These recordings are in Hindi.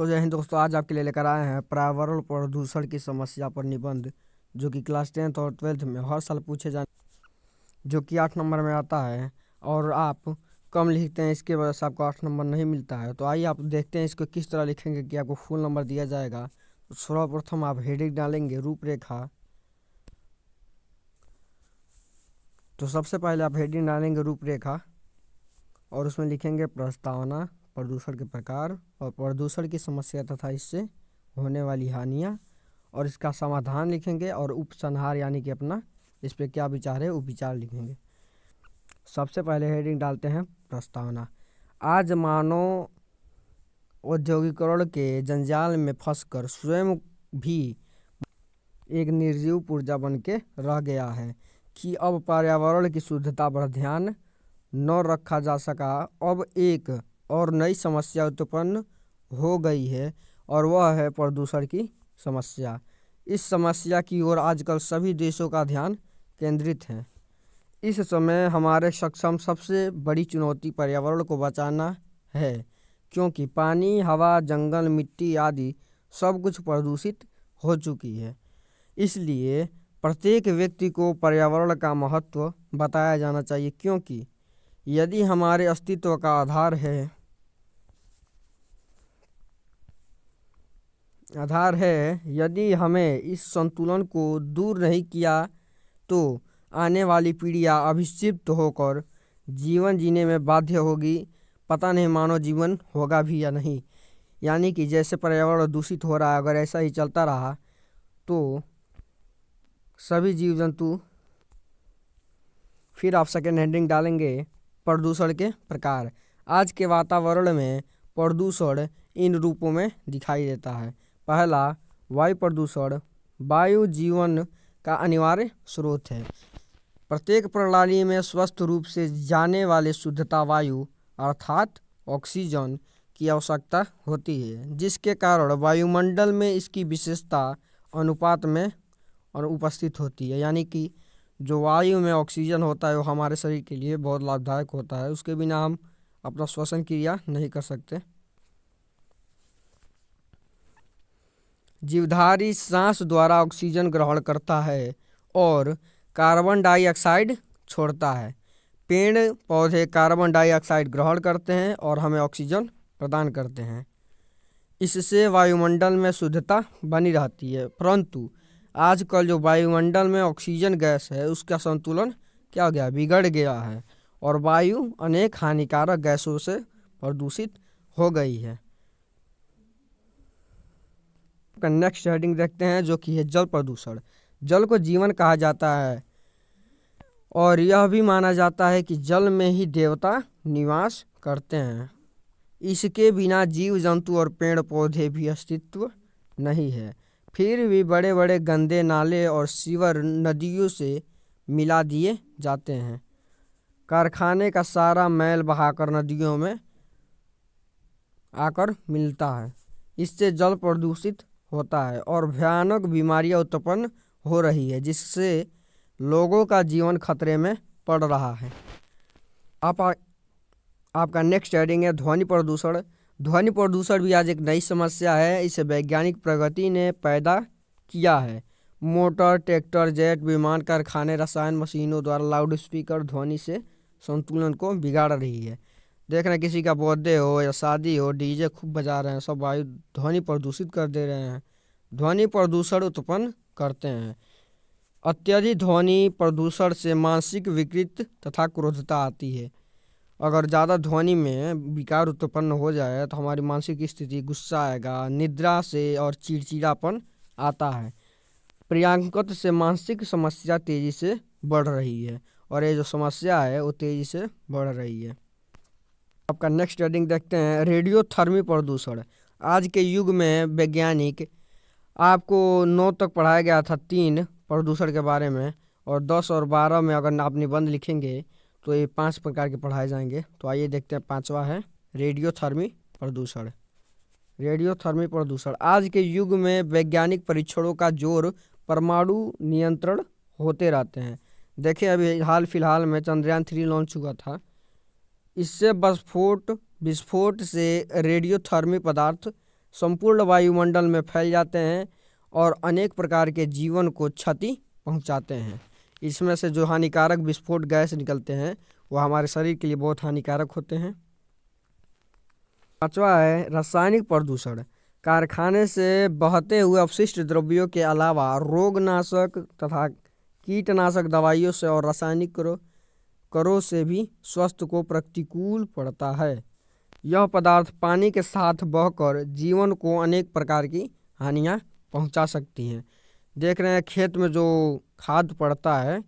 जय हिंद दोस्तों, आज आपके लिए लेकर आए हैं पर्यावरण प्रदूषण की समस्या पर निबंध, जो कि क्लास 10th और 12th में हर साल पूछे जाने, जो कि 8 नंबर में आता है। और आप कम लिखते हैं, इसके वजह से आपको 8 नंबर नहीं मिलता है। तो आइए आप देखते हैं इसको किस तरह लिखेंगे कि आपको फुल नंबर दिया जाएगा। तो सर्वप्रथम आप हेडिंग डालेंगे रूपरेखा। तो सबसे पहले आप हेडिंग डालेंगे रूपरेखा और उसमें लिखेंगे प्रस्तावना, प्रदूषण के प्रकार और प्रदूषण की समस्या तथा इससे होने वाली हानियाँ, और इसका समाधान लिखेंगे और उपसंहार यानी कि अपना इस पे क्या विचार है वो विचार लिखेंगे। सबसे पहले हेडिंग डालते हैं प्रस्तावना। आज मानव औद्योगिकरण के जंजाल में फंसकर स्वयं भी एक निर्जीव पुर्जा बन के रह गया है कि अब पर्यावरण की शुद्धता पर ध्यान न रखा जा सका। अब एक और नई समस्या उत्पन्न हो गई है और वह है प्रदूषण की समस्या। इस समस्या की ओर आजकल सभी देशों का ध्यान केंद्रित है। इस समय हमारे सक्षम सबसे बड़ी चुनौती पर्यावरण को बचाना है, क्योंकि पानी, हवा, जंगल, मिट्टी आदि सब कुछ प्रदूषित हो चुकी है। इसलिए प्रत्येक व्यक्ति को पर्यावरण का महत्व बताया जाना चाहिए, क्योंकि यदि हमारे अस्तित्व का आधार है, यदि हमें इस संतुलन को दूर नहीं किया तो आने वाली पीढ़ियां अभिक्षिप्त होकर जीवन जीने में बाध्य होगी। पता नहीं मानव जीवन होगा भी या नहीं। यानी कि जैसे पर्यावरण दूषित हो रहा है, अगर ऐसा ही चलता रहा तो सभी जीव जंतु। फिर आप सेकेंड हेडिंग डालेंगे प्रदूषण के प्रकार। आज के वातावरण में प्रदूषण इन रूपों में दिखाई देता है। पहला, वायु प्रदूषण। वायु जीवन का अनिवार्य स्रोत है। प्रत्येक प्रणाली में स्वस्थ रूप से जाने वाले शुद्धता वायु अर्थात ऑक्सीजन की आवश्यकता होती है, जिसके कारण वायुमंडल में इसकी विशेषता अनुपात में और उपस्थित होती है। यानी कि जो वायु में ऑक्सीजन होता है वो हमारे शरीर के लिए बहुत लाभदायक होता है। उसके बिना हम अपना श्वसन क्रिया नहीं कर सकते। जीवधारी सांस द्वारा ऑक्सीजन ग्रहण करता है और कार्बन डाइऑक्साइड छोड़ता है। पेड़ पौधे कार्बन डाइऑक्साइड ग्रहण करते हैं और हमें ऑक्सीजन प्रदान करते हैं। इससे वायुमंडल में शुद्धता बनी रहती है। परंतु आजकल जो वायुमंडल में ऑक्सीजन गैस है उसका संतुलन क्या हो गया, बिगड़ गया है, और वायु अनेक हानिकारक गैसों से प्रदूषित हो गई है। नेक्स्ट हेडिंग देखते हैं, जो कि है जल प्रदूषण। जल को जीवन कहा जाता है और यह भी माना जाता है कि जल में ही देवता निवास करते हैं। इसके बिना जीव जंतु और पेड़ पौधे भी अस्तित्व नहीं है। फिर भी बड़े बड़े गंदे नाले और सीवर नदियों से मिला दिए जाते हैं। कारखाने का सारा मैल बहाकर नदियों में आकर मिलता है। इससे जल प्रदूषित होता है और भयानक बीमारियां उत्पन्न हो रही है, जिससे लोगों का जीवन खतरे में पड़ रहा है। आपका नेक्स्ट हेडिंग है ध्वनि प्रदूषण। ध्वनि प्रदूषण भी आज एक नई समस्या है। इसे वैज्ञानिक प्रगति ने पैदा किया है। मोटर, ट्रैक्टर, जेट, विमान, कारखाने, रसायन, मशीनों द्वारा लाउड स्पीकर ध्वनि से संतुलन को बिगाड़ रही है। देखना किसी का बर्थडे हो या शादी हो, डीजे खूब बजा रहे हैं, सब वायु ध्वनि प्रदूषित कर दे रहे हैं, ध्वनि प्रदूषण उत्पन्न करते हैं। अत्यधिक ध्वनि प्रदूषण से मानसिक विकृति तथा क्रोधता आती है। अगर ज़्यादा ध्वनि में विकार उत्पन्न हो जाए तो हमारी मानसिक स्थिति, गुस्सा आएगा, निद्रा से और चिड़चिड़ापन आता है। प्रियांकत से मानसिक समस्या तेजी से बढ़ रही है और ये जो समस्या है वो तेजी से बढ़ रही है। आपका नेक्स्ट हेडिंग देखते हैं रेडियोथर्मी प्रदूषण। आज के युग में वैज्ञानिक आपको 9 तक पढ़ाया गया था 3 प्रदूषण के बारे में, और 10 और 12 में अगर आप निबंध लिखेंगे तो ये 5 प्रकार के पढ़ाए जाएंगे। तो आइए देखते हैं, 5वां है रेडियोथर्मी प्रदूषण। रेडियोथर्मी प्रदूषण आज के युग में वैज्ञानिक परीक्षणों का जोर परमाणु नियंत्रण होते रहते हैं। देखिए अभी हाल फिलहाल में चंद्रयान 3 लॉन्च हुआ था। इससे विस्फोट से रेडियोथर्मी पदार्थ संपूर्ण वायुमंडल में फैल जाते हैं और अनेक प्रकार के जीवन को क्षति पहुंचाते हैं। इसमें से जो हानिकारक विस्फोट गैस निकलते हैं वो हमारे शरीर के लिए बहुत हानिकारक होते हैं। पांचवा है रासायनिक प्रदूषण। कारखाने से बहते हुए अपशिष्ट द्रव्यों के अलावा रोगनाशक तथा कीटनाशक दवाइयों से और रासायनिक करों से भी स्वास्थ्य को प्रतिकूल पड़ता है। यह पदार्थ पानी के साथ बहकर जीवन को अनेक प्रकार की हानियां पहुंचा सकती हैं। देख रहे हैं खेत में जो खाद पड़ता है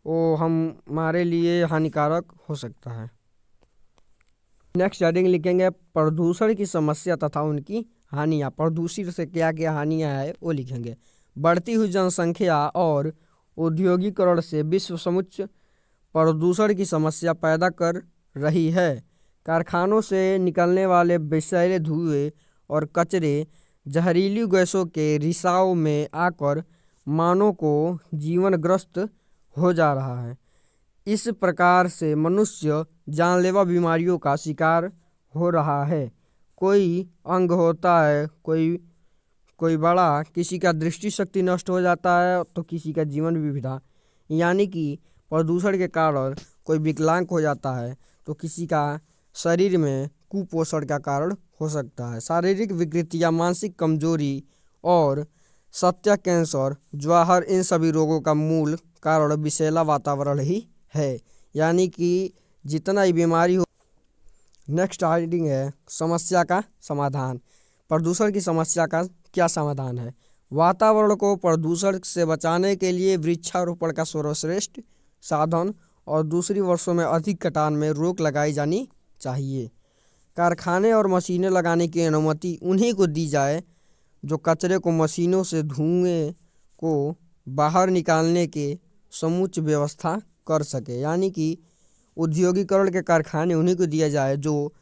वो हमारे लिए हानिकारक हो सकता है। नेक्स्ट हेडिंग लिखेंगे प्रदूषण की समस्या तथा उनकी हानियां। प्रदूषित से क्या क्या हानियां है वो लिखेंगे। बढ़ती हुई जनसंख्या और औद्योगिकरण से विश्व समुच्च प्रदूषण की समस्या पैदा कर रही है। कारखानों से निकलने वाले विषैले धुएं और कचरे जहरीली गैसों के रिसाव में आकर मानव को जीवनग्रस्त हो जा रहा है। इस प्रकार से मनुष्य जानलेवा बीमारियों का शिकार हो रहा है। कोई अंग होता है, कोई बड़ा, किसी का दृष्टि शक्ति नष्ट हो जाता है तो किसी का जीवन भी विधा। यानी कि प्रदूषण के कारण कोई विकलांग हो जाता है तो किसी का शरीर में कुपोषण का कारण हो सकता है। शारीरिक विकृतियाँ, मानसिक कमजोरी और सत्या कैंसर, जवाहर, इन सभी रोगों का मूल कारण विषैला वातावरण ही है। यानी कि जितना ही बीमारी हो। नेक्स्ट हेडिंग है समस्या का समाधान। प्रदूषण की समस्या का क्या समाधान है। वातावरण को प्रदूषण से बचाने के लिए वृक्षारोपण का सर्वश्रेष्ठ साधन और दूसरी वर्षों में अधिक कटान में रोक लगाई जानी चाहिए। कारखाने और मशीनें लगाने की अनुमति उन्हीं को दी जाए जो कचरे को मशीनों से धुएं को बाहर निकालने के समुचित व्यवस्था कर सके। यानी कि औद्योगिकरण के कारखाने उन्हीं को दिया जाए जो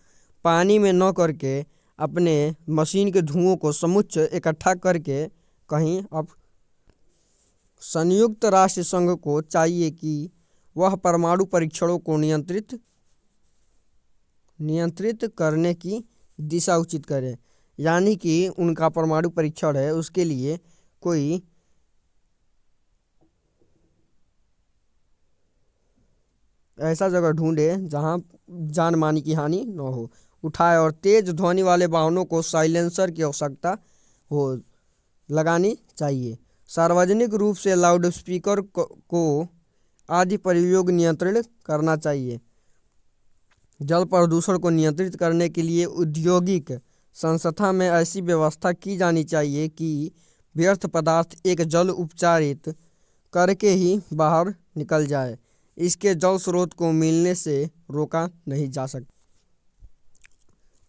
पानी में न करके अपने मशीन के धुओं को समुचित इकट्ठा करके कहीं। अब संयुक्त राष्ट्र संघ को चाहिए कि वह परमाणु परीक्षणों को नियंत्रित करने की दिशा उचित करे। यानी कि उनका परमाणु परीक्षण है उसके लिए कोई ऐसा जगह ढूंढे जहां जान माल की हानि न हो, उठाए और तेज ध्वनि वाले वाहनों को साइलेंसर की आवश्यकता हो लगानी चाहिए। सार्वजनिक रूप से लाउडस्पीकर को आदि प्रयोग नियंत्रित करना चाहिए। जल प्रदूषण को नियंत्रित करने के लिए औद्योगिक संस्था में ऐसी व्यवस्था की जानी चाहिए कि व्यर्थ पदार्थ एक जल उपचारित करके ही बाहर निकल जाए। इसके जल स्रोत को मिलने से रोका नहीं जा सकता।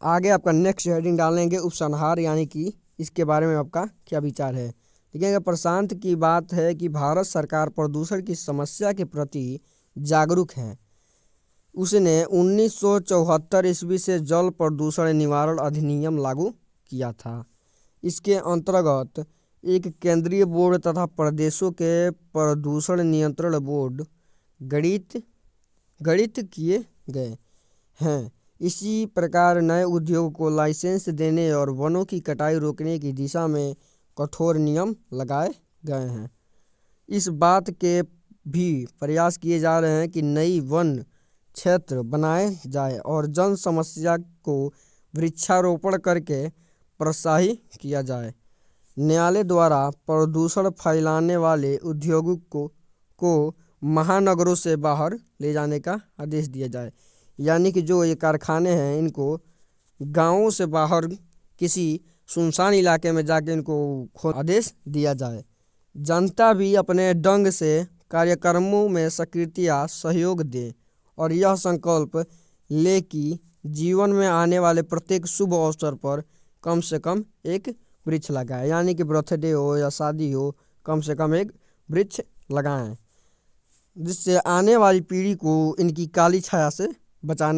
आगे आपका नेक्स्ट हेडिंग डालेंगे उपसंहार, यानी कि इसके बारे में आपका क्या विचार है। देखिएगा, प्रशांत की बात है कि भारत सरकार प्रदूषण की समस्या के प्रति जागरूक है। उसने 1974 ईस्वी से जल प्रदूषण निवारण अधिनियम लागू किया था। इसके अंतर्गत एक केंद्रीय बोर्ड तथा प्रदेशों के प्रदूषण नियंत्रण बोर्ड गठित किए गए हैं। इसी प्रकार नए उद्योग को लाइसेंस देने और वनों की कटाई रोकने की दिशा में कठोर नियम लगाए गए हैं। इस बात के भी प्रयास किए जा रहे हैं कि नई वन क्षेत्र बनाए जाए और जन समस्या को वृक्षारोपण करके प्रोत्साहित किया जाए। न्यायालय द्वारा प्रदूषण फैलाने वाले उद्योगों को महानगरों से बाहर ले जाने का आदेश दिया जाए। यानी कि जो ये कारखाने हैं इनको गांवों से बाहर किसी सुनसान इलाके में जाके इनको आदेश दिया जाए। जनता भी अपने ढंग से कार्यक्रमों में सक्रियता सहयोग दे और यह संकल्प ले कि जीवन में आने वाले प्रत्येक शुभ अवसर पर कम से कम एक वृक्ष लगाएं। यानी कि बर्थडे हो या शादी हो, कम से कम एक वृक्ष लगाएं, जिससे आने वाली पीढ़ी को इनकी काली छाया से बचाने